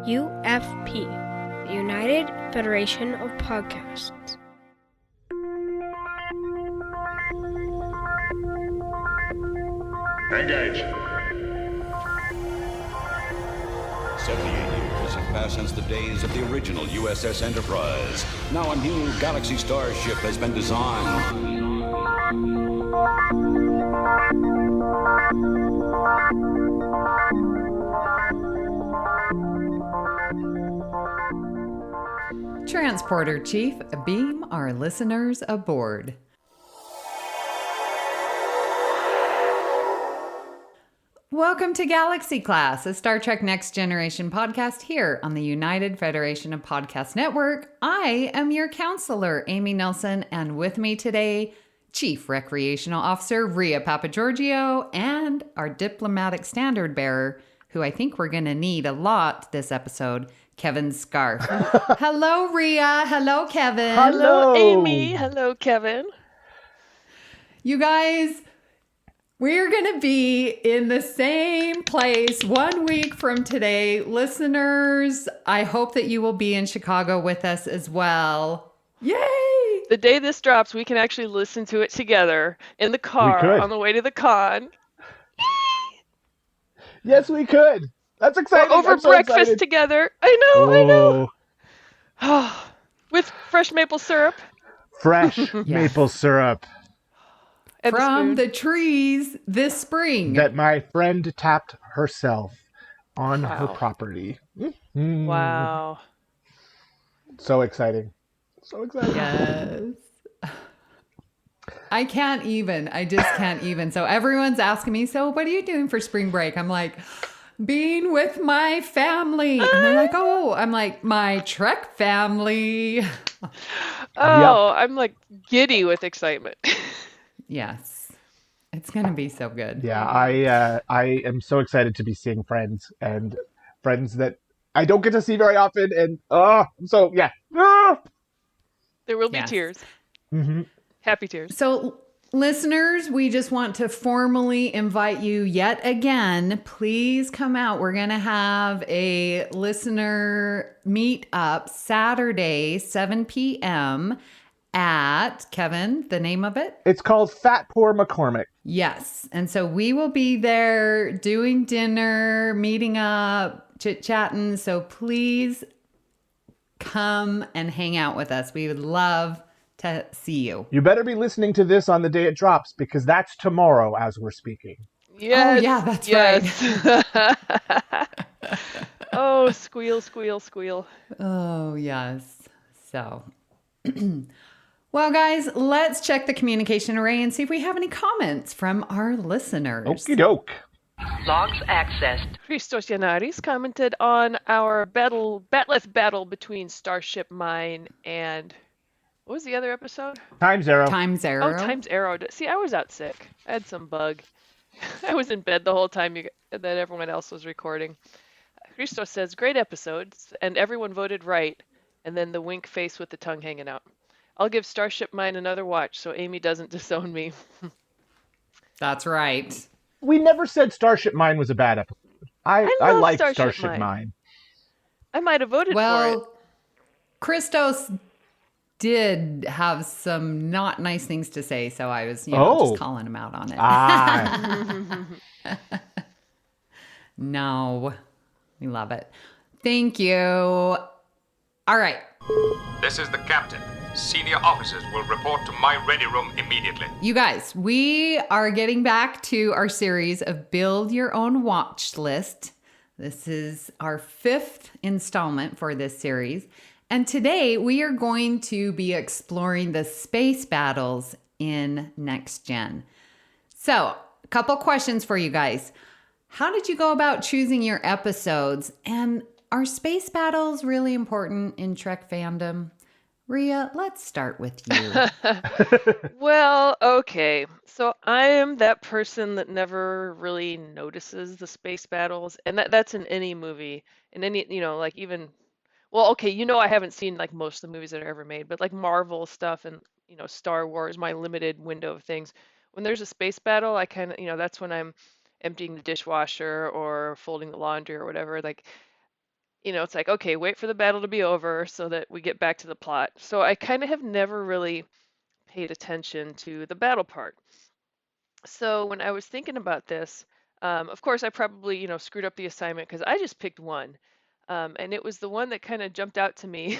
UFP, the United Federation of Podcasts. Engage. 78 years have passed since the days of the original USS Enterprise. Now a new Galaxy starship has been designed. Transporter Chief, beam our listeners aboard. Welcome to Galaxy Class, a Star Trek Next Generation podcast here on the United Federation of Podcast Network. I am your counselor, Amy Nelson, and with me today, Chief Recreational Officer Rhea Papagiorgio and our diplomatic standard bearer, who I think we're going to need a lot this episode, Kevin Scharf. Hello, Rhea. Hello, Kevin. Hello, Amy. Hello, Kevin. You guys, we're going to be in the same place 1 week from today. Listeners, I hope that you will be in Chicago with us as well. Yay! The day this drops, we can actually listen to it together in the car on the way to the con. Yes, we could. That's exciting. Or over breakfast together. I know. With fresh maple syrup. Fresh maple syrup. And from the trees this spring. That my friend tapped herself on her property. Mm-hmm. Wow. So exciting. So exciting. Yes. I can't even. I just can't even. So everyone's asking me, so what are you doing for spring break? I'm like, being with my family. And they're like, oh, I'm like, my Trek family. I'm like giddy with excitement. Yes. It's going to be so good. Yeah, I am so excited to be seeing friends and friends that I don't get to see very often. And There will be tears. Mm-hmm. Happy tears. So listeners, we just want to formally invite you yet again. Please come out. We're going to have a listener meet up Saturday, 7 p.m. at, Kevin, the name of it? It's called Fat Poor McCormick. Yes. And so we will be there doing dinner, meeting up, chit-chatting. So please come and hang out with us. We would love to see you. You better be listening to this on the day it drops because that's tomorrow as we're speaking. Oh, Yes, yeah, that's right. Oh, squeal, squeal, squeal. Oh, yes. So, well, guys, let's check the communication array and see if we have any comments from our listeners. Okie doke. Logs accessed. Christos Yanaris commented on our batleth battle between Starship Mine and... What was the other episode? Times Arrow. Times Arrow. Oh, Times Arrow. See, I was out sick. I had some bug. I was in bed the whole time that everyone else was recording. Christos says, great episodes, and everyone voted right. And then the wink face with the tongue hanging out. I'll give Starship Mine another watch so Amy doesn't disown me. That's right. We never said Starship Mine was a bad episode. I like Starship Mine. I might have voted for it. Christos did have some not nice things to say, so I was, just calling him out on it. No, we love it. Thank you. All right. This is the captain. Senior officers will report to my ready room immediately. You guys, we are getting back to our series of Build Your Own Watch List. This is our 5th installment for this series. And today we are going to be exploring the space battles in Next Gen. So, a couple questions for you guys. How did you go about choosing your episodes? And are space battles really important in Trek fandom? Rhea, let's start with you. Well, okay. So I am that person that never really notices the space battles. And that's in any movie. In any, even... Well, okay, I haven't seen like most of the movies that are ever made, but like Marvel stuff and, Star Wars, my limited window of things. When there's a space battle, I kind of, that's when I'm emptying the dishwasher or folding the laundry or whatever. Like, it's like, okay, wait for the battle to be over so that we get back to the plot. So I kind of have never really paid attention to the battle part. So when I was thinking about this, of course, I probably, screwed up the assignment because I just picked one. And it was the one that kind of jumped out to me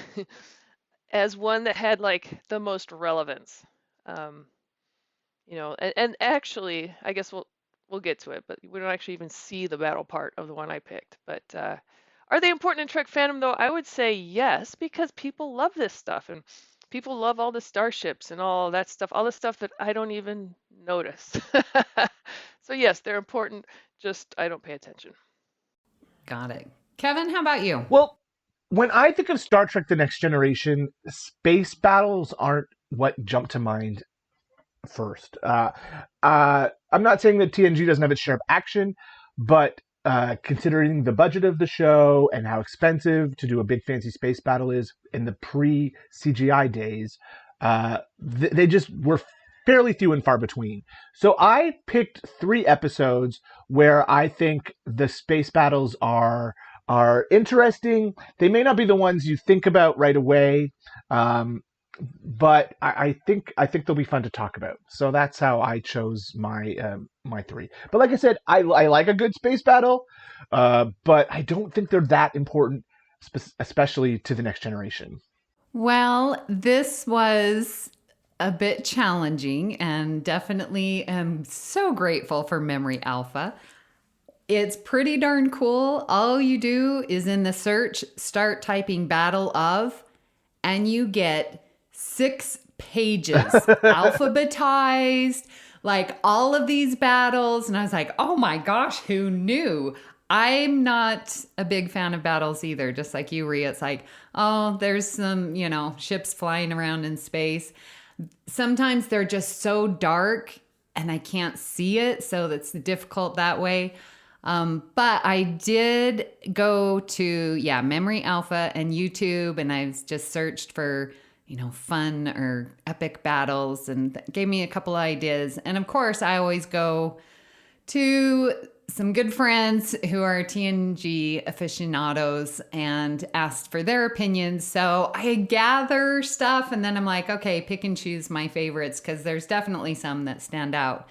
as one that had like the most relevance. Um, and actually, I guess we'll get to it, but we don't actually even see the battle part of the one I picked. But are they important in Trek fandom though? I would say yes, because people love this stuff and people love all the starships and all that stuff, all the stuff that I don't even notice. So yes, they're important, just I don't pay attention. Got it. Kevin, how about you? Well, when I think of Star Trek The Next Generation, space battles aren't what jump to mind first. I'm not saying that TNG doesn't have its share of action, but considering the budget of the show and how expensive to do a big fancy space battle is in the pre-CGI days, they just were fairly few and far between. So I picked 3 episodes where I think the space battles are interesting. They may not be the ones you think about right away, but I think they'll be fun to talk about. So that's how I chose my 3. But like I said, I like a good space battle, but I don't think they're that important, especially to the next generation. Well, this was a bit challenging, and definitely am so grateful for Memory Alpha. It's pretty darn cool. All you do is in the search, start typing Battle of, and you get 6 pages alphabetized, like all of these battles. And I was like, oh my gosh, who knew? I'm not a big fan of battles either. Just like you, Rhea. It's like, oh, there's some, ships flying around in space. Sometimes they're just so dark and I can't see it. So that's difficult that way. But I did go to, Memory Alpha and YouTube, and I've just searched for, fun or epic battles, and gave me a couple ideas. And of course, I always go to some good friends who are TNG aficionados and asked for their opinions. So I gather stuff, and then I'm like, okay, pick and choose my favorites, because there's definitely some that stand out.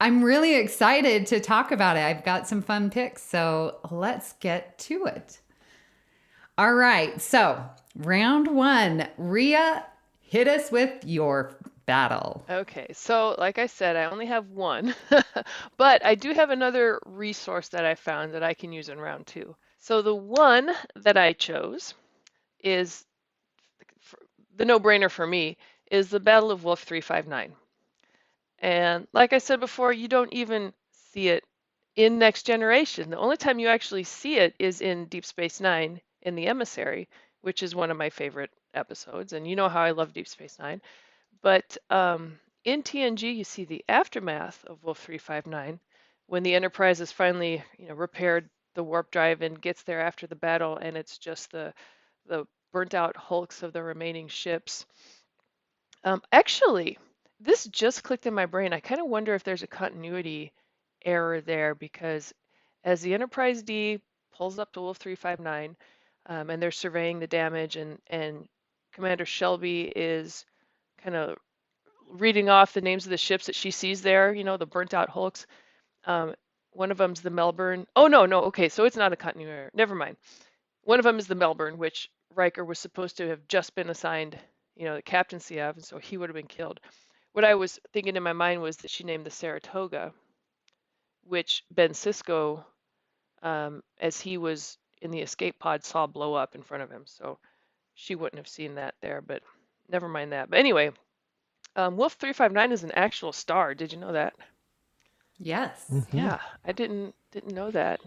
I'm really excited to talk about it. I've got some fun picks, so let's get to it. All right, so round 1. Rhea, hit us with your battle. Okay, so like I said, I only have one, but I do have another resource that I found that I can use in round 2. So the one that I chose is, the no-brainer for me, is the Battle of Wolf 359. And like I said before, you don't even see it in Next Generation. The only time you actually see it is in Deep Space Nine in The Emissary, which is one of my favorite episodes. And you know how I love Deep Space Nine. But in TNG, you see the aftermath of Wolf 359 when the Enterprise has finally, repaired the warp drive and gets there after the battle, and it's just the burnt out hulks of the remaining ships. Actually, this just clicked in my brain. I kind of wonder if there's a continuity error there, because as the Enterprise D pulls up to Wolf 359 and they're surveying the damage, and Commander Shelby is kind of reading off the names of the ships that she sees there, the burnt out hulks. One of them's the Melbourne. Oh, no. Okay, so it's not a continuity error. Never mind. One of them is the Melbourne, which Riker was supposed to have just been assigned, the captaincy of, and so he would have been killed. What I was thinking in my mind was that she named the Saratoga, which Ben Sisko, as he was in the escape pod, saw blow up in front of him. So she wouldn't have seen that there, but never mind that. But anyway, Wolf 359 is an actual star. Did you know that? Yes. Mm-hmm. Yeah, I didn't know that.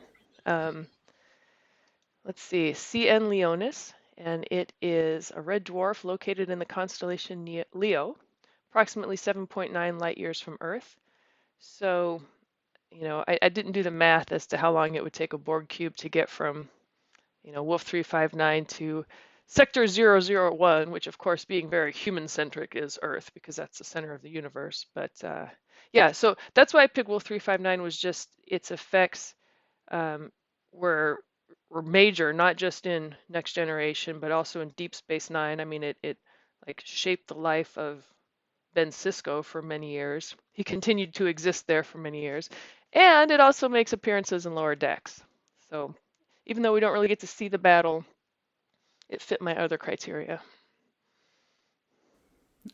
Let's see, CN Leonis, and it is a red dwarf located in the constellation Leo, approximately 7.9 light years from Earth. So, I didn't do the math as to how long it would take a Borg cube to get from, Wolf 359 to Sector 001, which of course, being very human-centric, is Earth, because that's the center of the universe. But so that's why I picked Wolf 359, was just its effects were major, not just in Next Generation, but also in Deep Space Nine. I mean, it like shaped the life of Ben Sisko for many years. He continued to exist there for many years. And it also makes appearances in Lower Decks. So even though we don't really get to see the battle, it fit my other criteria.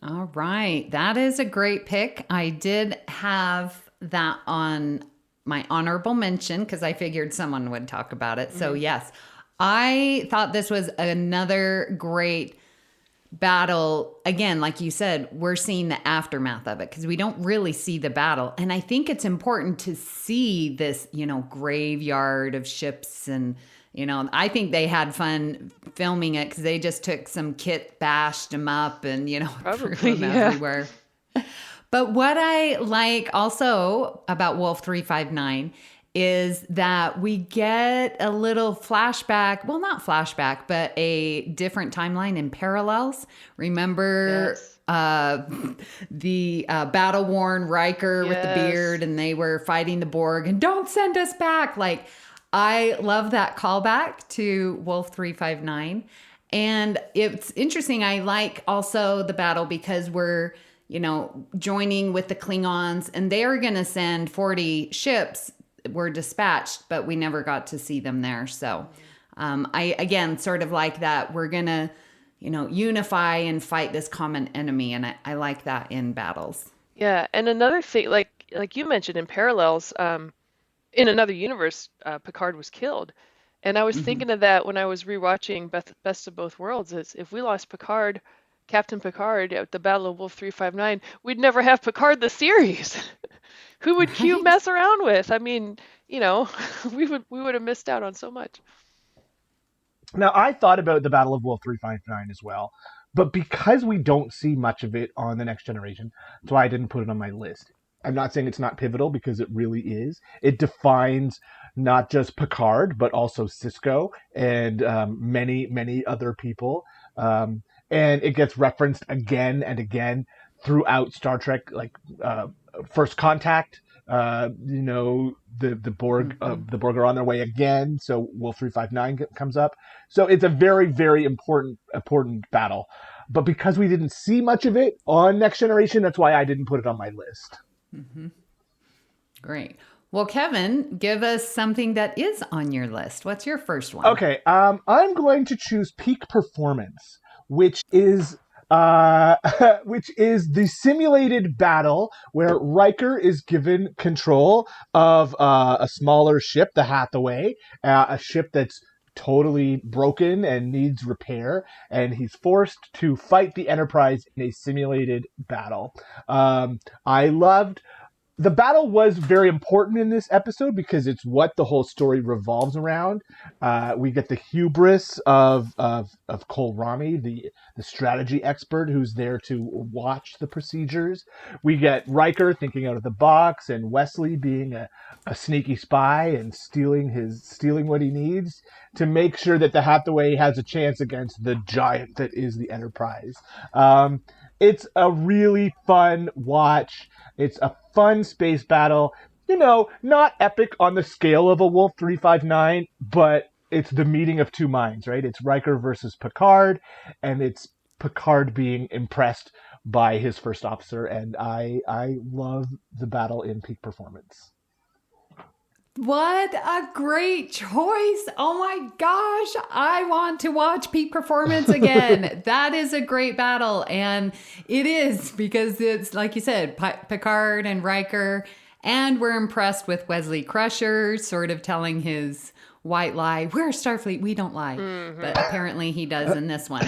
All right. That is a great pick. I did have that on my honorable mention because I figured someone would talk about it. So, yes, I thought this was another great battle. Again, like you said, we're seeing the aftermath of it because we don't really see the battle. And I think it's important to see this, graveyard of ships. And, I think they had fun filming it because they just took some kit, bashed them up and, Probably, threw them everywhere. But what I like also about Wolf 359 is that we get a little flashback. Well, not flashback, but a different timeline in parallels. Remember the battle-worn Riker with the beard, and they were fighting the Borg, and don't send us back. Like, I love that callback to Wolf 359. And it's interesting. I like also the battle because we're joining with the Klingons, and they're going to send 40 ships were dispatched, but we never got to see them there. So I, again, sort of like that. We're going to, unify and fight this common enemy. And I like that in battles. Yeah. And another thing, like you mentioned in parallels, in another universe, Picard was killed. And I was thinking of that when I was rewatching Best of Both Worlds. Is if we lost Picard, Captain Picard at the Battle of Wolf 359, we'd never have Picard the series. Who would Q mess around with? I mean, we would have missed out on so much. Now, I thought about the Battle of Wolf 359 as well, but because we don't see much of it on The Next Generation, that's why I didn't put it on my list. I'm not saying it's not pivotal because it really is. It defines not just Picard, but also Sisko and many, many other people. And it gets referenced again and again throughout Star Trek, like First Contact. The Borg are on their way again, so Wolf 359 comes up. So it's a very, very important battle. But because we didn't see much of it on Next Generation, that's why I didn't put it on my list. Mm-hmm. Great. Well, Kevin, give us something that is on your list. What's your first one? Okay, I'm going to choose Peak Performance, which is the simulated battle where Riker is given control of a smaller ship, the Hathaway, a ship that's totally broken and needs repair, and he's forced to fight the Enterprise in a simulated battle. The battle was very important in this episode because it's what the whole story revolves around. We get the hubris of Kol Rami, the strategy expert who's there to watch the procedures. We get Riker thinking out of the box, and Wesley being a sneaky spy and stealing what he needs to make sure that the Hathaway has a chance against the giant that is the Enterprise. It's a really fun watch. It's a fun space battle. Not epic on the scale of a Wolf 359, but it's the meeting of two minds, right? It's Riker versus Picard, and it's Picard being impressed by his first officer, and I love the battle in Peak Performance. What a great choice. Oh my gosh. I want to watch Peak Performance again. That is a great battle. And it is because it's, like you said, Picard and Riker. And we're impressed with Wesley Crusher sort of telling his white lie. We're Starfleet. We don't lie. Mm-hmm. But apparently he does in this one.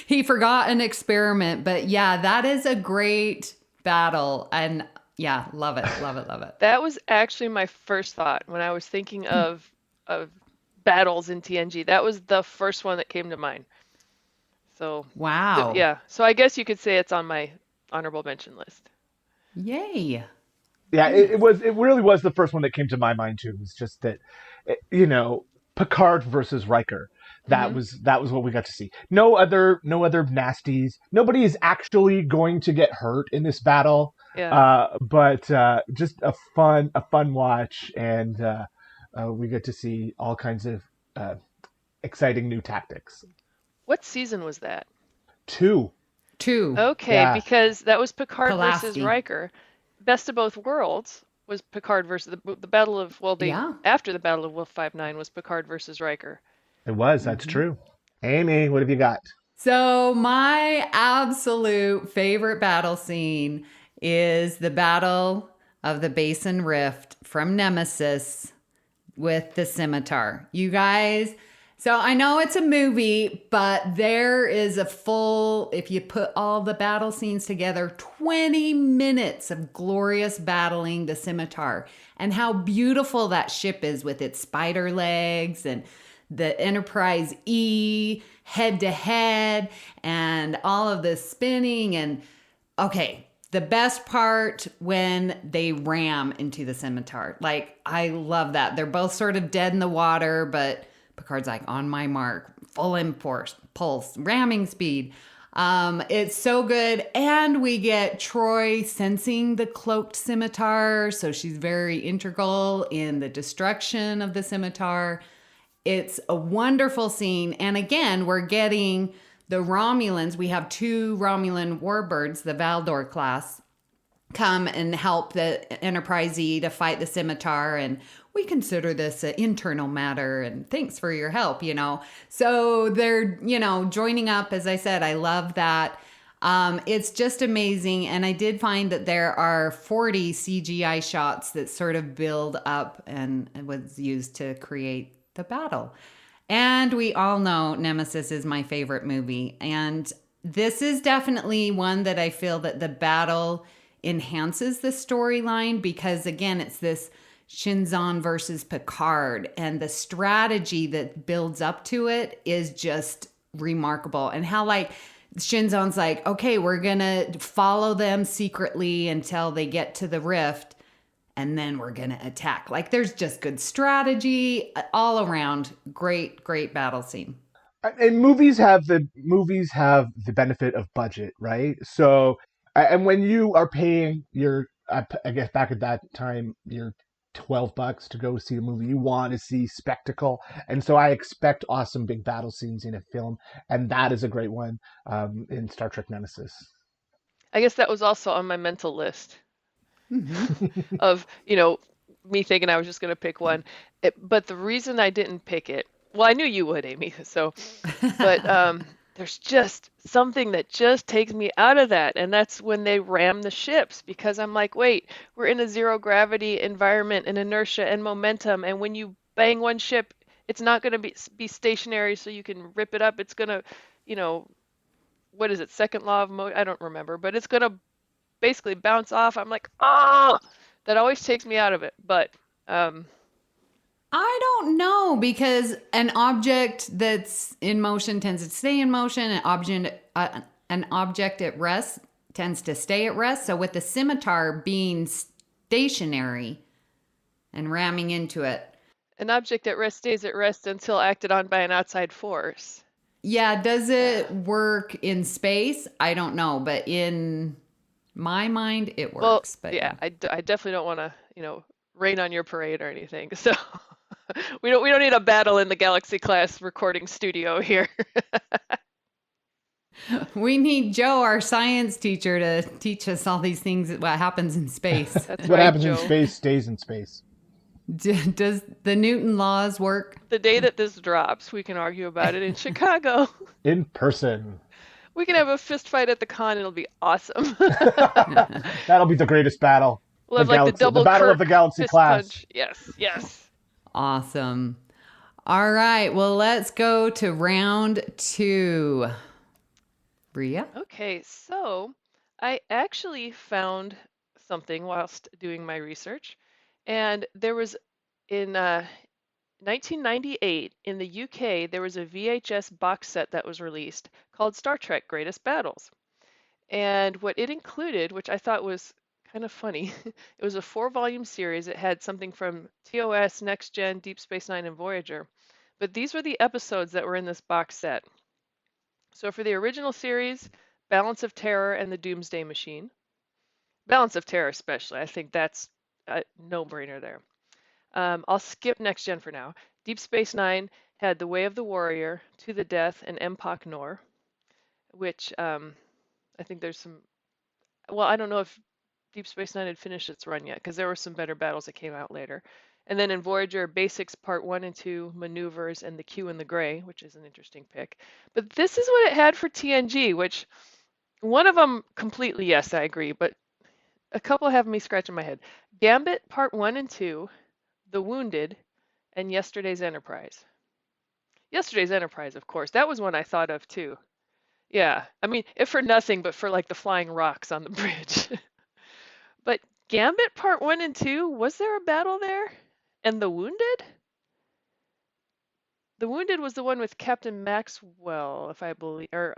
He forgot an experiment. But yeah, that is a great battle. And yeah, love it. That was actually my first thought when I was thinking of battles in TNG. That was the first one that came to mind. So wow. Yeah. So I guess you could say it's on my honorable mention list. Yay. Yeah, it really was the first one that came to my mind too. It's just that, Picard versus Riker. That was what we got to see. No other nasties. Nobody is actually going to get hurt in this battle. Yeah. But just a fun watch, and we get to see all kinds of exciting new tactics. What season was that? 2. Okay, Yeah. because that was Picard versus Pulaski. Riker. Best of Both Worlds was Picard versus the Battle of, well, Yeah. after the Battle of Wolf 59 was Picard versus Riker. It was. That's true. Amy, what have you got? So my absolute favorite battle scene is the Battle of the Basin Rift from Nemesis with the scimitar. You guys, so I know it's a movie, but there is a full, if you put all the battle scenes together, 20 minutes of glorious battling the scimitar, and how beautiful that ship is with its spider legs and the Enterprise E head to head and all of the spinning. And okay, the best part when they ram into the scimitar. Like, I love that. They're both sort of dead in the water, but Picard's like, on my mark, full impulse, ramming speed. It's so good. And we get Troy sensing the cloaked scimitar. So she's very integral in the destruction of the scimitar. It's a wonderful scene. And again, we're getting the Romulans. We have 2 Romulan warbirds, the Valdor class, come and help the Enterprise E to fight the scimitar. And we consider this an internal matter. And thanks for your help, So they're, joining up. As I said, I love that. It's just amazing. And I did find that there are 40 CGI shots that sort of build up and was used to create the battle. And we all know Nemesis is my favorite movie. And this is definitely one that I feel that the battle enhances the storyline because, again, it's this Shinzon versus Picard. And the strategy that builds up to it is just remarkable. And how, Shinzon's like, okay, we're going to follow them secretly until they get to the rift. And then we're going to attack. There's just good strategy all around. Great, great battle scene. And movies have the benefit of budget, right? So, and when you are paying I guess back at that time, your $12 to go see a movie, you want to see spectacle. And so I expect awesome big battle scenes in a film. And that is a great one in Star Trek Nemesis. I guess that was also on my mental list. Of, me thinking I was just going to pick one. But the reason I didn't pick it, well, I knew you would, Amy. So, but there's just something that just takes me out of that. And that's when they ram the ships, because I'm like, wait, we're in a zero gravity environment and inertia and momentum. And when you bang one ship, it's not going to be stationary so you can rip it up. It's going to, what is it? Second law of motion? I don't remember, but it's going to basically bounce off. I'm like, oh, that always takes me out of it. But I don't know, because an object that's in motion tends to stay in motion. An object at rest tends to stay at rest. So with the scimitar being stationary and ramming into it, an object at rest stays at rest until acted on by an outside force. Yeah, does it work in space? I don't know, but in my mind, it works. Well, but yeah, I definitely don't want to, rain on your parade or anything. So we don't need a battle in the Galaxy class recording studio here. We need Joe, our science teacher, to teach us all these things, what happens in space. That's What right, happens Joe. in space stays in space. Does the Newton laws work? The day that this drops, we can argue about it in Chicago. In person. We can have a fist fight at the con. It'll be awesome. That'll be the greatest battle. We'll have the double battle of the Kirk Galaxy fist class. punch. Yes. Awesome. All right. Well, let's go to round 2. Bria? Okay, so I actually found something whilst doing my research. And there was in 1998 in the UK, there was a VHS box set that was released called Star Trek Greatest Battles. And what it included, which I thought was kind of funny, it was a 4-volume series. It had something from TOS, Next Gen, Deep Space Nine, and Voyager. But these were the episodes that were in this box set. So for the original series, Balance of Terror and the Doomsday Machine. Balance of Terror especially, I think that's a no-brainer there. I'll skip Next Gen for now. Deep Space Nine had The Way of the Warrior, To the Death, and Empok Nor, which I think there's some. Well, I don't know if Deep Space Nine had finished its run yet, because there were some better battles that came out later. And then in Voyager, Basics Part 1 and 2, Maneuvers, and The Q and the Gray, which is an interesting pick. But this is what it had for TNG, which one of them completely, yes, I agree, but a couple have me scratching my head. Gambit Part 1 and 2, The Wounded, and Yesterday's Enterprise. Yesterday's Enterprise, of course. That was one I thought of too. Yeah, I mean, if for nothing but for like the flying rocks on the bridge. But Gambit Part 1 and 2, was there a battle there? And The Wounded? The Wounded was the one with Captain Maxwell, if I believe, or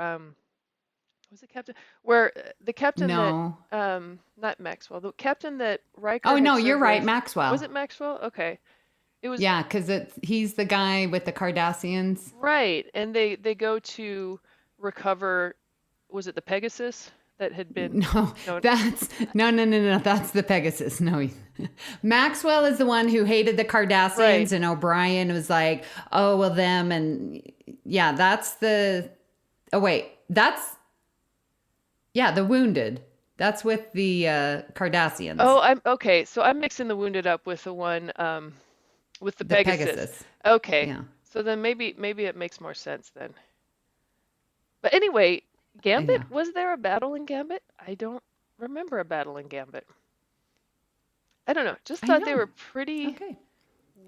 was it Captain? Where the captain No. that, not Maxwell, the captain that Riker. Oh, had no, served you're right. with- Maxwell. Was it Maxwell? Okay. It was Yeah, because he's the guy with the Cardassians. right, and they go to recover. Was it the Pegasus that had been? No, No. that's no. That's the Pegasus. No, Maxwell is the one who hated the Cardassians, Right. and O'Brien was like, "Oh well, them." And yeah, that's the. Oh wait, that's the Wounded. That's with the Cardassians. Oh, I'm okay. So I'm mixing the Wounded up with the one with the the Pegasus. Okay. Yeah. So then maybe it makes more sense then. But anyway, Gambit, Yeah. was there a battle in Gambit? I don't remember a battle in Gambit. I don't know. Just I thought they know. were pretty Okay.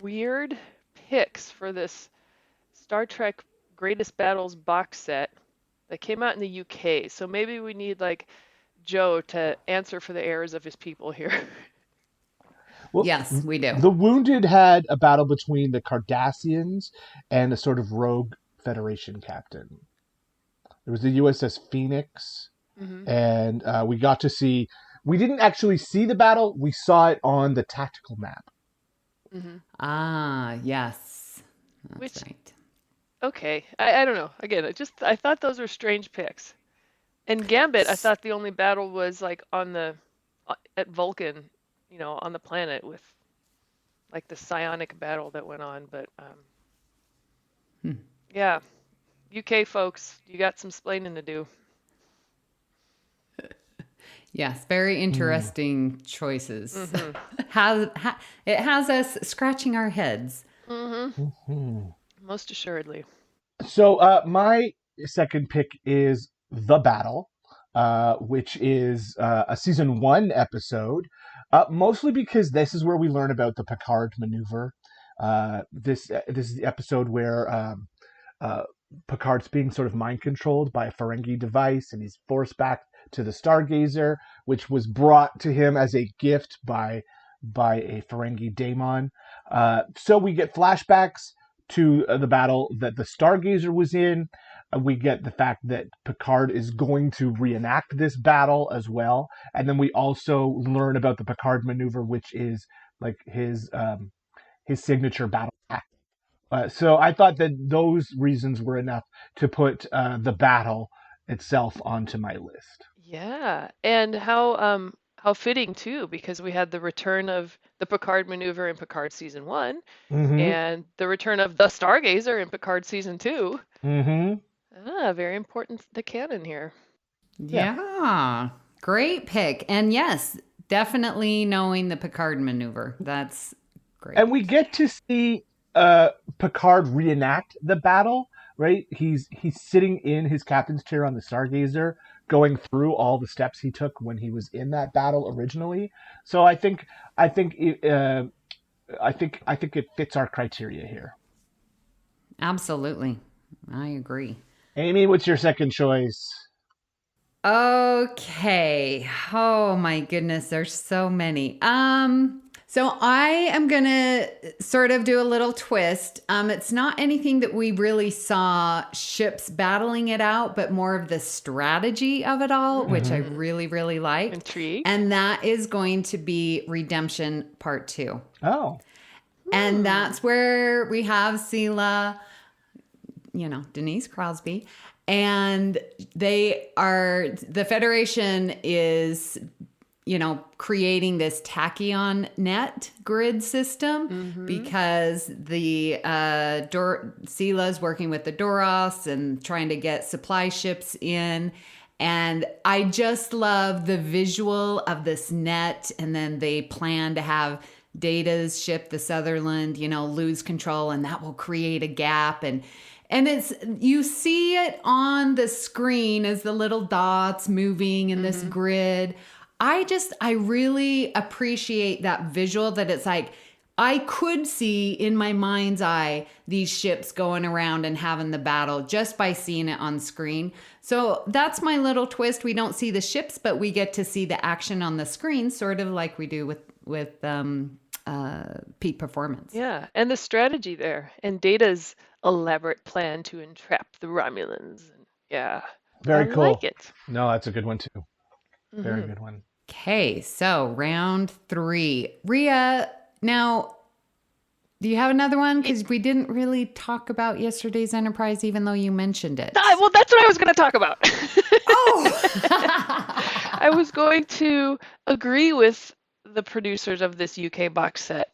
weird picks for this Star Trek Greatest Battles box set that came out in the UK. So maybe we need like Joe to answer for the errors of his people here. Well, Yes, we do. The Wounded had a battle between the Cardassians and a sort of rogue Federation captain. There was the USS Phoenix, and we got to see. We didn't actually see the battle. We saw it on the tactical map. Ah, yes, that's Which- right. Okay, I don't know. Again, I thought those were strange picks. And Gambit, I thought the only battle was like on the at Vulcan, on the planet with like the psionic battle that went on. But yeah, UK folks, you got some splaining to do. Yes, very interesting choices. It has us scratching our heads. Most assuredly. So my second pick is The Battle, which is a season 1 episode, mostly because this is where we learn about the Picard maneuver. This is the episode where Picard's being sort of mind controlled by a Ferengi device, and he's forced back to the Stargazer, which was brought to him as a gift by a Ferengi daemon. So we get flashbacks to the battle that the Stargazer was in. We get the fact that Picard is going to reenact this battle as well. And then we also learn about the Picard maneuver, which is like his signature battle tactic. So I thought that those reasons were enough to put the battle itself onto my list. Yeah, and how fitting too, because we had the return of the Picard maneuver in Picard season 1, and the return of the Stargazer in Picard season 2. Very important, the canon here. Yeah, great pick. And yes, definitely knowing the Picard maneuver. That's great. And we get to see Picard reenact the battle, right? He's sitting in his captain's chair on the Stargazer, going through all the steps he took when he was in that battle originally. So I think it fits our criteria here. Absolutely. I agree. Amy, what's your second choice? Okay. Oh my goodness, there's so many. So I am gonna sort of do a little twist. It's not anything that we really saw ships battling it out, but more of the strategy of it all, which I really, really liked. Intrigued. And that is going to be Redemption Part 2. Oh. And that's where we have Sela, Denise creating this tachyon net grid system because the Sila's working with the Doros and trying to get supply ships in. And I just love the visual of this net. And then they plan to have Data's ship, the Sutherland, lose control, and that will create a gap. And it's, you see it on the screen as the little dots moving in this grid. I really appreciate that visual, that it's like, I could see in my mind's eye these ships going around and having the battle just by seeing it on screen. So that's my little twist. We don't see the ships, but we get to see the action on the screen, sort of like we do with peak performance. Yeah, and the strategy there, and Data's elaborate plan to entrap the Romulans. Yeah, Very cool. I like it. No, that's a good one too. Very good one. Okay, so round 3. Rhea, now, do you have another one? Because we didn't really talk about yesterday's Enterprise, even though you mentioned it. Well, that's what I was going to talk about. Oh! I was going to agree with the producers of this UK box set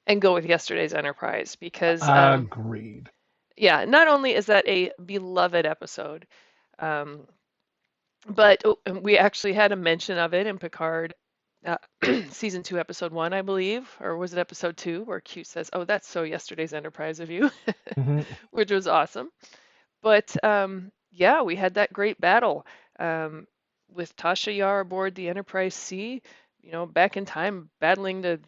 and go with yesterday's Enterprise because... Agreed. Yeah, not only is that a beloved episode, but we actually had a mention of it in Picard season 2, episode 1, I believe, or was it episode 2, where Q says, "Oh, that's so yesterday's Enterprise of you," which was awesome. But yeah, we had that great battle with Tasha Yar aboard the Enterprise C, back in time, battling to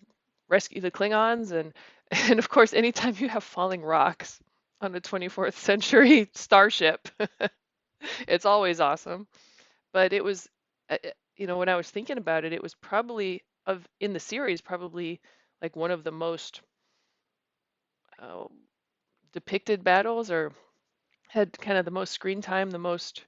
rescue the Klingons, and of course, anytime you have falling rocks on a 24th century starship, it's always awesome. But it was, when I was thinking about it, it was probably in the series, probably like one of the most depicted battles, or had kind of the most screen time, the most,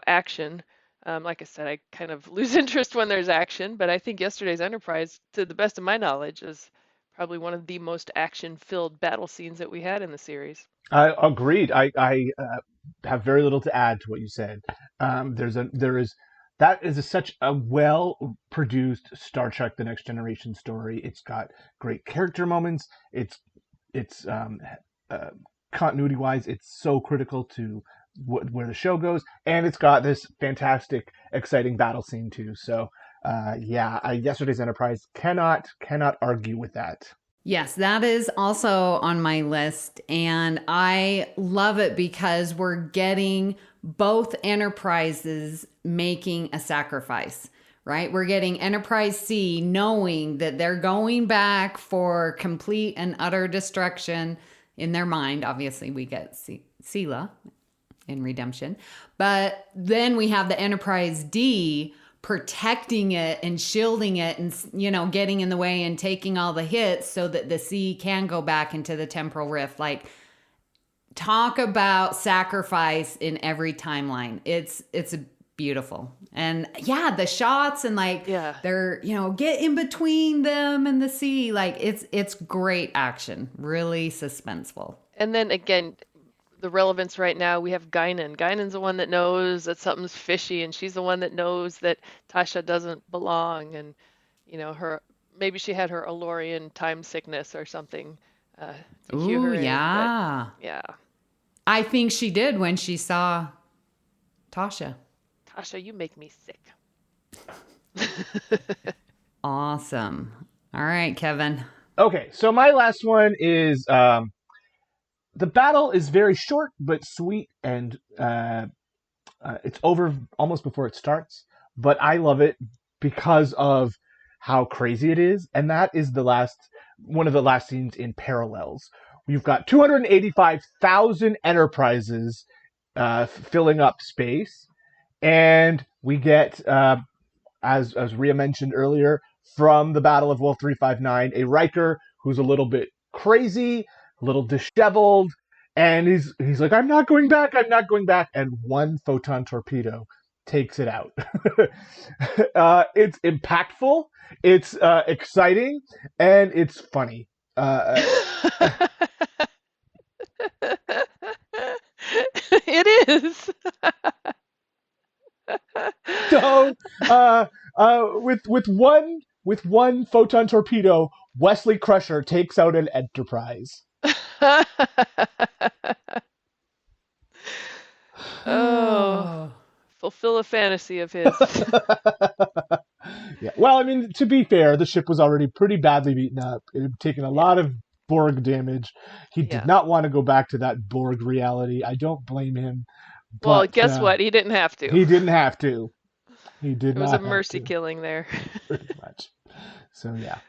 action. Like I said, I kind of lose interest when there's action, but I think yesterday's Enterprise, to the best of my knowledge, is probably one of the most action-filled battle scenes that we had in the series. Agreed. I have very little to add to what you said. That is such a well-produced Star Trek: The Next Generation story. It's got great character moments. It's continuity-wise, it's so critical to where the show goes, and it's got this fantastic, exciting battle scene too. So, yesterday's Enterprise cannot argue with that. Yes, that is also on my list, and I love it because we're getting both Enterprises making a sacrifice, right? We're getting Enterprise C knowing that they're going back for complete and utter destruction in their mind. Obviously, we get Sela in Redemption, but then we have the Enterprise D protecting it and shielding it and, getting in the way and taking all the hits so that the sea can go back into the temporal rift. Like, talk about sacrifice in every timeline. It's beautiful. And yeah, the shots and they're, get in between them and the sea. Like, it's great action, really suspenseful. And then again, the relevance right now, we have Guinan. Guinan's the one that knows that something's fishy, and she's the one that knows that Tasha doesn't belong, and maybe she had her Elorian time sickness or something to cue her in, yeah. Yeah. I think she did when she saw Tasha. Tasha, you make me sick. Awesome. All right, Kevin. Okay, so my last one is the battle is very short but sweet, and it's over almost before it starts. But I love it because of how crazy it is, and that is one of the last scenes in Parallels. We've got 285,000 Enterprises filling up space, and we get, as Rhea mentioned earlier, from the Battle of Wolf 359, a Riker who's a little bit crazy, a little disheveled, and he's like, I'm not going back, and one photon torpedo takes it out. It's impactful, it's exciting, and it's funny. It is. So, with one photon torpedo, Wesley Crusher takes out an Enterprise. Oh, fulfill a fantasy of his. Yeah. Well, I mean, to be fair, the ship was already pretty badly beaten up. It had taken a lot of Borg damage. He did not want to go back to that Borg reality. I don't blame him. But, well, guess what? He didn't have to. He didn't have to. He did not. It was have a mercy to. killing there. Pretty much. So, yeah.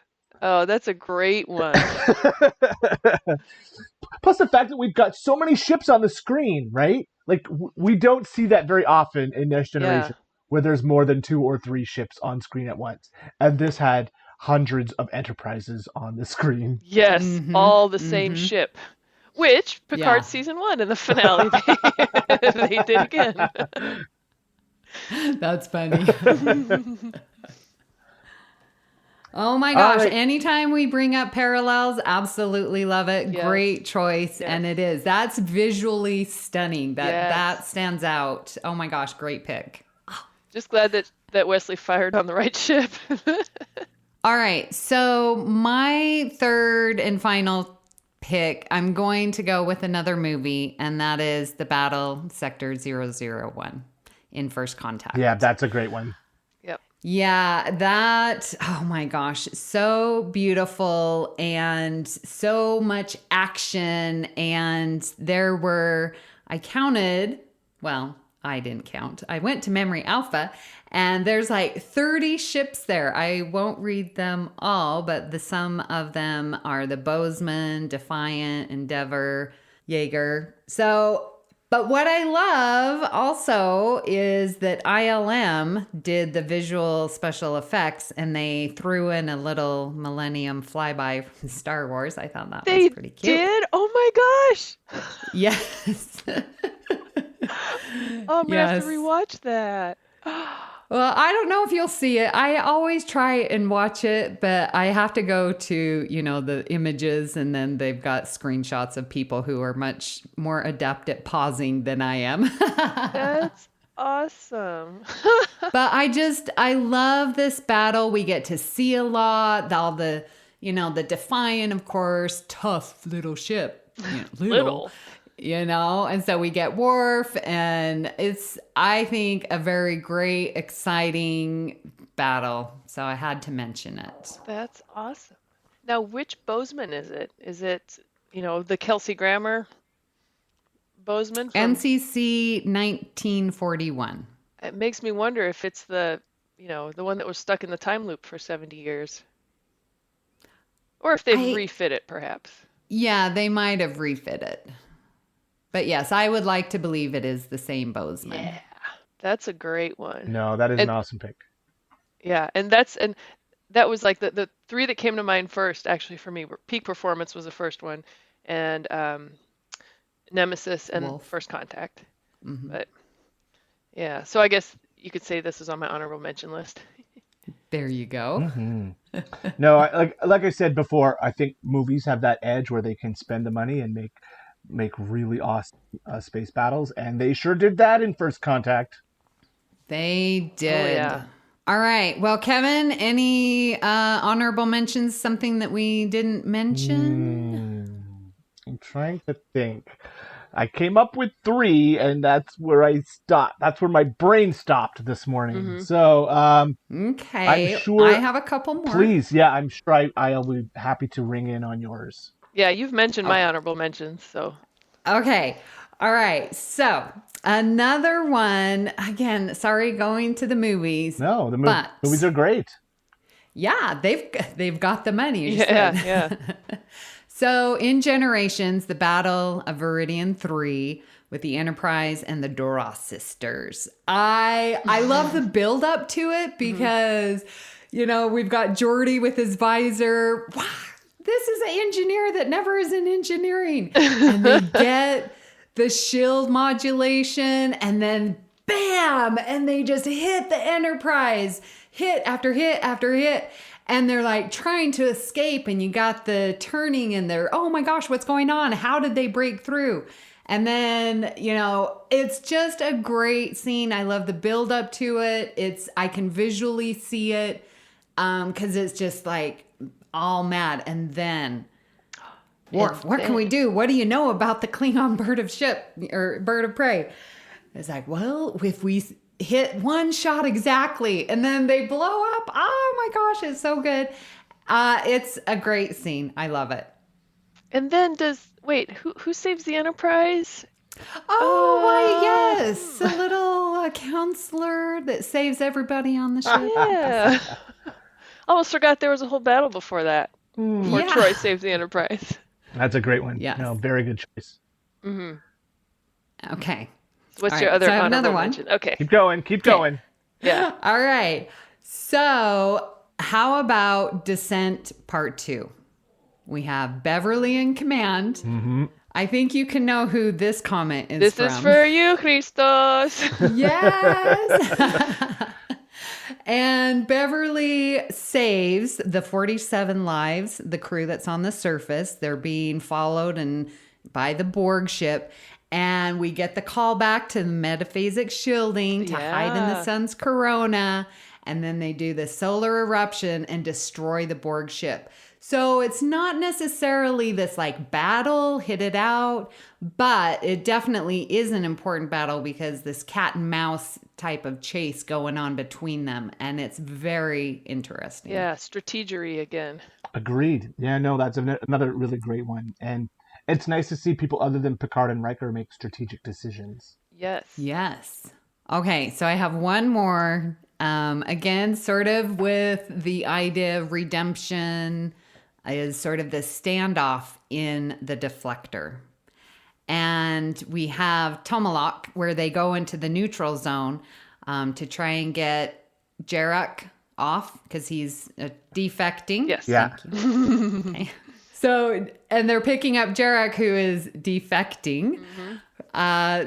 Oh, that's a great one. Plus the fact that we've got so many ships on the screen, right? Like, we don't see that very often in Next Generation, where there's more than 2 or 3 ships on screen at once. And this had hundreds of Enterprises on the screen. Yes, all the same ship. Which, Picard Season 1 in the finale, they did again. That's funny. Oh my gosh. Right. Anytime we bring up parallels, absolutely love it. Yes. Great choice. Yes. And it is. That's visually stunning. Yes. That stands out. Oh my gosh. Great pick. Just glad that Wesley fired on the right ship. All right. So my third and final pick, I'm going to go with another movie, and that is The Battle Sector 001 in First Contact. Yeah, that's a great one. Yeah, that, oh my gosh, so beautiful and so much action. And there were, I counted, well, I didn't count. I went to Memory Alpha and there's like 30 ships there. I won't read them all, but some of them are the Bozeman, Defiant, Endeavor, Jaeger. But what I love also is that ILM did the visual special effects and they threw in a little Millennium flyby from Star Wars. I thought that was pretty cute. They did? Oh my gosh. Yes. I'm going to have to rewatch that. Well, I don't know if you'll see it. I always try and watch it, but I have to go to, the images, and then they've got screenshots of people who are much more adept at pausing than I am. That's awesome. But I love this battle. We get to see a lot. All the, the Defiant, of course, tough little ship. Little. And so we get Worf, and it's, I think, a very great, exciting battle. So I had to mention it. That's awesome. Now, which Bozeman is it? Is it, the Kelsey Grammer Bozeman? NCC 1941. It makes me wonder if it's the one that was stuck in the time loop for 70 years. Or if they've refit it, perhaps. Yeah, they might have refit it. But yes, I would like to believe it is the same Bozeman. Yeah, that's a great one. No, that is an awesome pick. Yeah, and that was like the 3 that came to mind first, actually, for me. Peak Performance was the first one, and Nemesis and Wolf. First Contact. Mm-hmm. But yeah, so I guess you could say this is on my honorable mention list. There you go. Mm-hmm. No, like I said before, I think movies have that edge where they can spend the money and make really awesome space battles, and they sure did that in First Contact. They did. Oh, yeah. All right. Well, Kevin, any honorable mentions, something that we didn't mention? I'm trying to think. I came up with 3, and that's where I stopped. That's where my brain stopped this morning. Mm-hmm. So, okay. I'm sure, I have a couple more. Please, yeah, I'm sure I'll be happy to ring in on yours. Yeah, you've mentioned my honorable mentions, so. Okay. All right. So another one, again, sorry, going to the movies. No, the movies are great. Yeah, they've got the money. You Yeah, said. yeah. So in Generations, the Battle of Viridian 3 with the Enterprise and the Duras sisters. I love the build up to it because, we've got Geordi with his visor. Wow. This is an engineer that never is in engineering. And they get the shield modulation and then bam, and they just hit the Enterprise, hit after hit after hit. And they're like trying to escape, and you got the turning and they're, oh my gosh, what's going on? How did they break through? And then, it's just a great scene. I love the build up to it. I can visually see it. because it's just like all mad. And then, Worf, what can we do? What do you know about the Klingon bird of prey? It's like, well, if we hit one shot exactly and then they blow up. Oh my gosh, it's so good. It's a great scene. I love it. And then who saves the Enterprise? Oh, why, yes. A little counselor that saves everybody on the ship. Yeah. Almost forgot there was a whole battle before that. Before Yeah. Troy saved the Enterprise. That's a great one. Yes. No, very good choice. Okay. What's All your right, other so I have honorable another one. mention? Okay. Keep going. Yeah. All right. So, how about Descent Part 2? We have Beverly in command. Mm-hmm. I think you can know who this comment is This from. is for you, Christos. Yes. And Beverly saves the 47 lives, the crew that's on the surface. They're being followed by the Borg ship. And we get the call back to the metaphasic shielding to hide in the sun's corona. And then they do the solar eruption and destroy the Borg ship. So it's not necessarily this like battle, hit it out, but it definitely is an important battle because this cat and mouse type of chase going on between them. And it's very interesting. Yeah, strategery again. Agreed. Yeah, no, that's another really great one. And it's nice to see people other than Picard and Riker make strategic decisions. Yes. Yes. Okay, so I have one more. Again, sort of with the idea of redemption is sort of the standoff in the deflector. And we have Tomalak, where they go into the neutral zone to try and get Jarek off because he's defecting. Yes. Yeah. Okay. So, and they're picking up Jarek, who is defecting.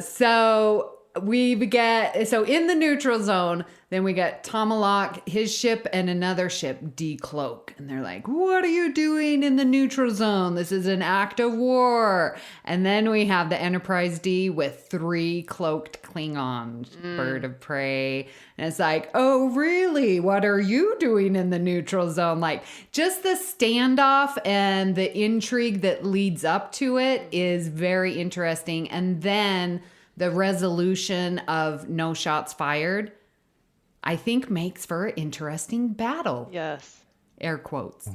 So in the neutral zone, then we get Tomalak, his ship, and another ship, decloak. And they're like, what are you doing in the neutral zone? This is an act of war. And then we have the Enterprise D with 3 cloaked Klingons, bird of prey. And it's like, oh, really? What are you doing in the neutral zone? Like, just the standoff and the intrigue that leads up to it is very interesting. And then the resolution of no shots fired, I think makes for an interesting battle. Yes. Air quotes.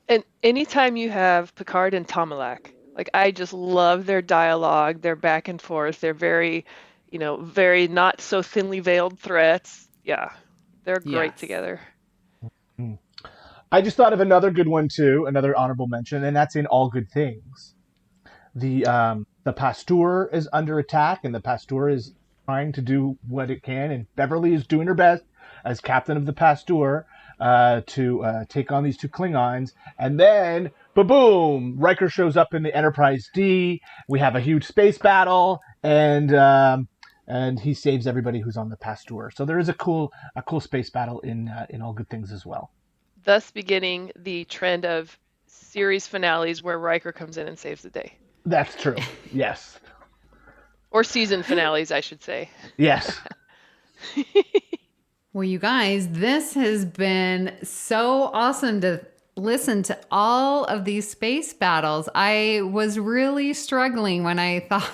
And anytime you have Picard and Tomalak, like I just love their dialogue, their back and forth. They're very, very not so thinly veiled threats. Yeah. They're great Yes. together. I just thought of another good one too, another honorable mention, and that's in All Good Things. The Pasteur is under attack, and the Pasteur is trying to do what it can, and Beverly is doing her best as captain of the Pasteur to take on these 2 Klingons. And then, ba-boom, Riker shows up in the Enterprise D. We have a huge space battle, and he saves everybody who's on the Pasteur. So there is a cool space battle in All Good Things as well. Thus beginning the trend of series finales where Riker comes in and saves the day. That's true. Yes. Or season finales, I should say. Yes. Well, you guys, this has been so awesome to listen to all of these space battles. I was really struggling when I thought,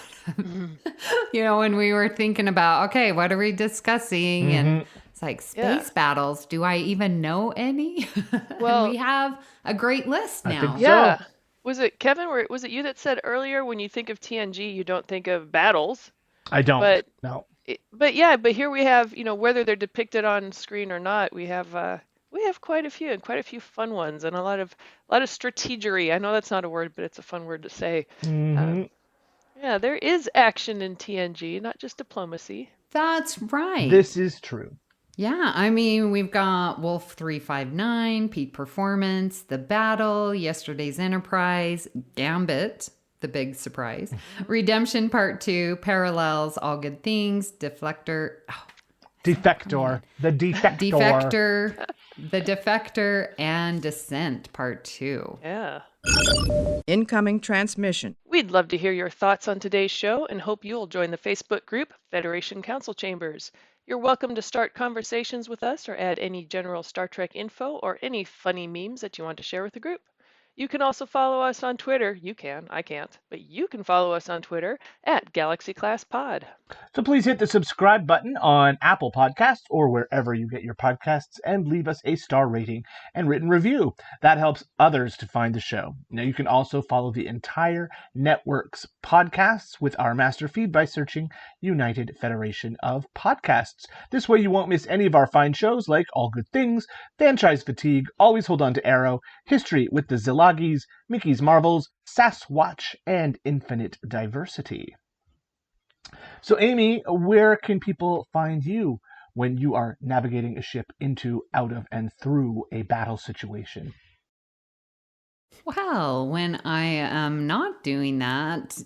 when we were thinking about, okay, what are we discussing? And it's like, space battles. Do I even know any? Well, we have a great list now. I think so. Yeah. Was it Kevin? Was it you that said earlier when you think of TNG, you don't think of battles? I don't. But No. But here we have, whether they're depicted on screen or not, we have quite a few and quite a few fun ones and a lot of strategery. I know that's not a word, but it's a fun word to say. Yeah, there is action in TNG, not just diplomacy. That's right. This is true. Yeah, I mean, we've got Wolf 359, Peak Performance, The Battle, Yesterday's Enterprise, Gambit, the big surprise, Redemption Part 2, Parallels, All Good Things, Deflector. Defector. The Defector. Defector, The Defector, and Descent Part 2. Yeah. Incoming transmission. We'd love to hear your thoughts on today's show and hope you'll join the Facebook group Federation Council Chambers. You're welcome to start conversations with us or add any general Star Trek info or any funny memes that you want to share with the group. You can also follow us on Twitter. You can, I can't, but you can follow us on Twitter at Galaxy Class Pod. So please hit the subscribe button on Apple Podcasts or wherever you get your podcasts and leave us a star rating and written review. That helps others to find the show. Now you can also follow the entire network's podcasts with our master feed by searching United Federation of Podcasts. This way you won't miss any of our fine shows like All Good Things, Franchise Fatigue, Always Hold On to Arrow, History with the Szilagyi, Mickey's Marvels, Sasquatch, and Infinite Diversity. So, Amy, where can people find you when you are navigating a ship into, out of, and through a battle situation? Well, when I am not doing that,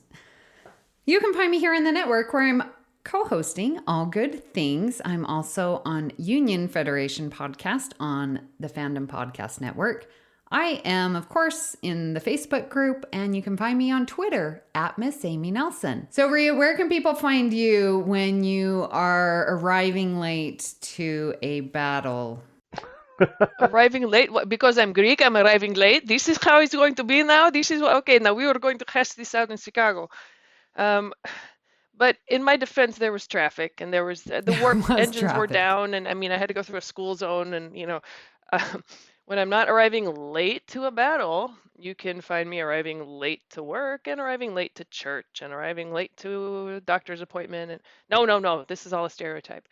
you can find me here in the network where I'm co-hosting All Good Things. I'm also on Union Federation podcast on the Fandom Podcast Network. I am, of course, in the Facebook group, and you can find me on Twitter at Miss Amy Nelson. So, Rhea, where can people find you when you are arriving late to a battle? Arriving late? Because I'm Greek, I'm arriving late? This is how it's going to be now? This is what, okay, now we were going to hash this out in Chicago. But in my defense, there was traffic, and there was, the warp engines were down, and I mean, I had to go through a school zone, and, you know, when I'm not arriving late to a battle, you can find me arriving late to work and arriving late to church and arriving late to a doctor's appointment. And no, this is all a stereotype.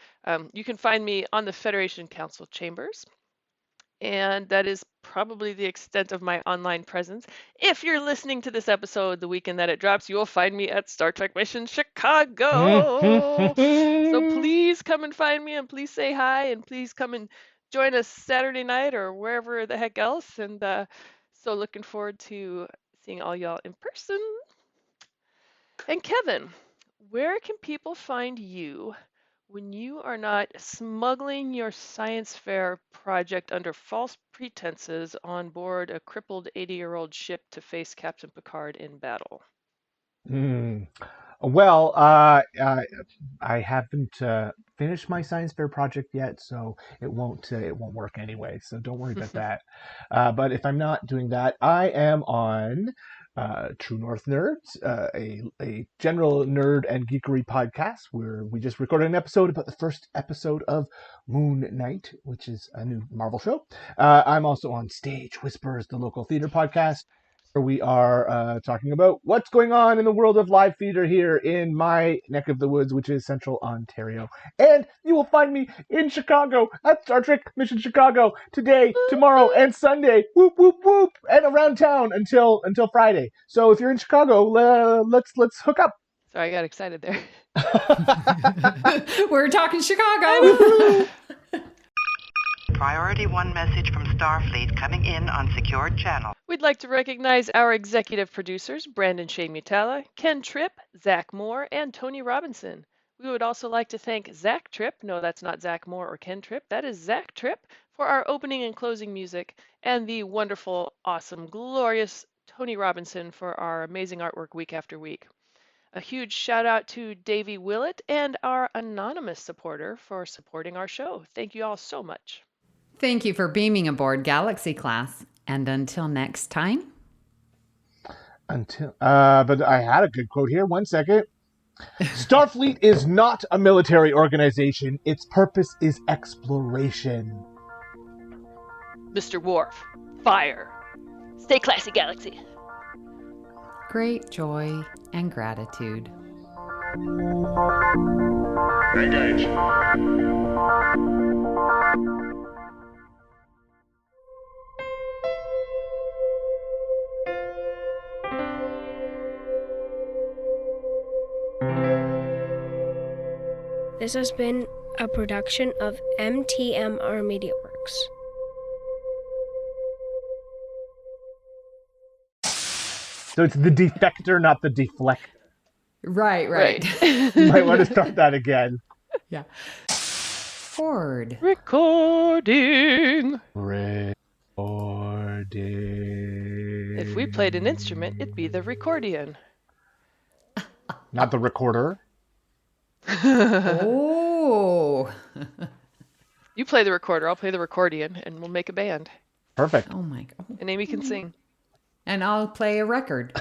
You can find me on the Federation Council chambers. And that is probably the extent of my online presence. If you're listening to this episode the weekend that it drops, you will find me at Star Trek Mission Chicago. So please come and find me, and please say hi, and please come and join us Saturday night or wherever the heck else. And so looking forward to seeing all y'all in person. And Kevin, where can people find you when you are not smuggling your science fair project under false pretenses on board a crippled 80-year-old ship to face Captain Picard in battle? Well, I haven't finished my science fair project yet, so it won't work anyway. So don't worry about that. But if I'm not doing that, I am on True North Nerds, a general nerd and geekery podcast where we just recorded an episode about the first episode of Moon Knight, which is a new Marvel show. I'm also on Stage Whispers, the local theater podcast, where we are talking about what's going on in the world of live theater here in my neck of the woods, which is Central Ontario. And you will find me in Chicago at Star Trek Mission Chicago today, tomorrow, and Sunday. Whoop, whoop, whoop. And around town until Friday. So if you're in Chicago, let's hook up. Sorry, I got excited there. We're talking Chicago. Priority 1 message from Starfleet coming in on secured channel. We'd like to recognize our executive producers, Brandon Shea Mutala, Ken Tripp, Zach Moore, and Tony Robinson. We would also like to thank Zach Tripp, no, that's not Zach Moore or Ken Tripp, that is Zach Tripp, for our opening and closing music, and the wonderful, awesome, glorious Tony Robinson for our amazing artwork week after week. A huge shout out to Davey Willett and our anonymous supporter for supporting our show. Thank you all so much. Thank you for beaming aboard Galaxy Class. And until next time. But I had a good quote here. 1 second. Starfleet is not a military organization. Its purpose is exploration. Mr. Worf, fire. Stay classy, Galaxy. Great joy and gratitude. Engage. This has been a production of MTMR Media Works. So it's the defector, not the deflector. Right. You might want to start that again. Yeah. Ford. Recording. If we played an instrument, it'd be the recordian. Not the recorder. Oh. Oh. You play the recorder, I'll play the accordion, and we'll make a band. Perfect. Oh my God. And Amy can sing. And I'll play a record.